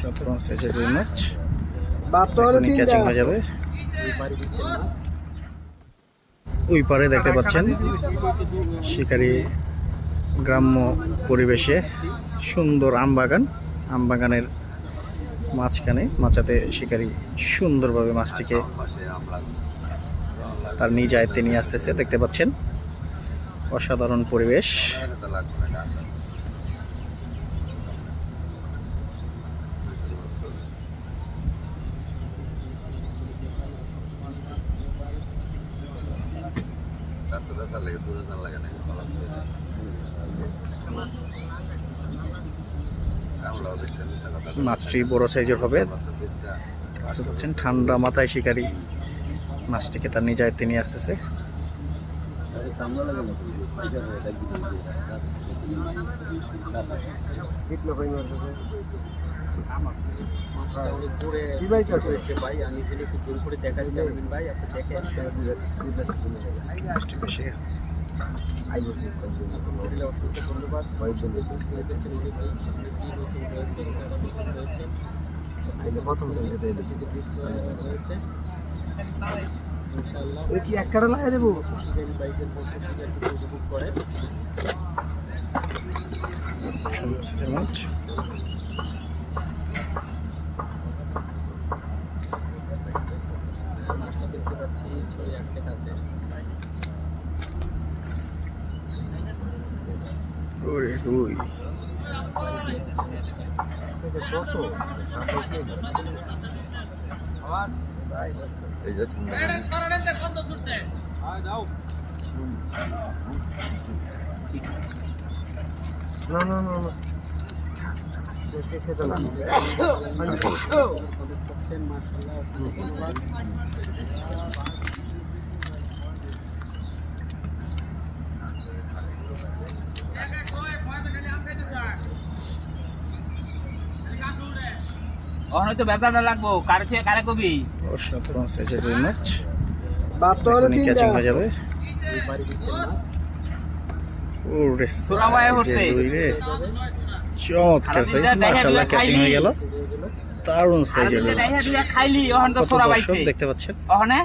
17 সাইজের রুই মাছ ক্যাচিং হয়ে যাবে। ওই পারে দেখতে পাচ্ছেন শিকারি গ্রাম্য পরিবেশে সুন্দর আমবাগানের মাঝখানে মাচাতে শিকারি সুন্দরভাবে মাছটিকে তার নিজ আয়ত্তে নিয়ে আসতেছে। দেখতে পাচ্ছেন অসাধারণ পরিবেশ। মাছটি বড় সাইজের হবে। ঠান্ডা মাথায় শিকারি মাছটিকে তার নিজ আয়ত্তে নিয়ে আসতেছে। কি এক কাটা লাগিয়ে দেবো? মাছ রুই না না না না খেতে না। তো বেজাটা লাগবো কারে থেকে কারে কবি 17 সাইজের রুই মাছ ক্যাচিং হয়ে যাবে। ওরে রুই রে, চমৎকার সাইজ, মাশাআল্লাহ ক্যাচিং হয়ে গেল। দারুণ সাইজের রুই মাছ। খাইলি ওখান তো সোরা পাইছে দেখতে পাচ্ছেন। ওখানে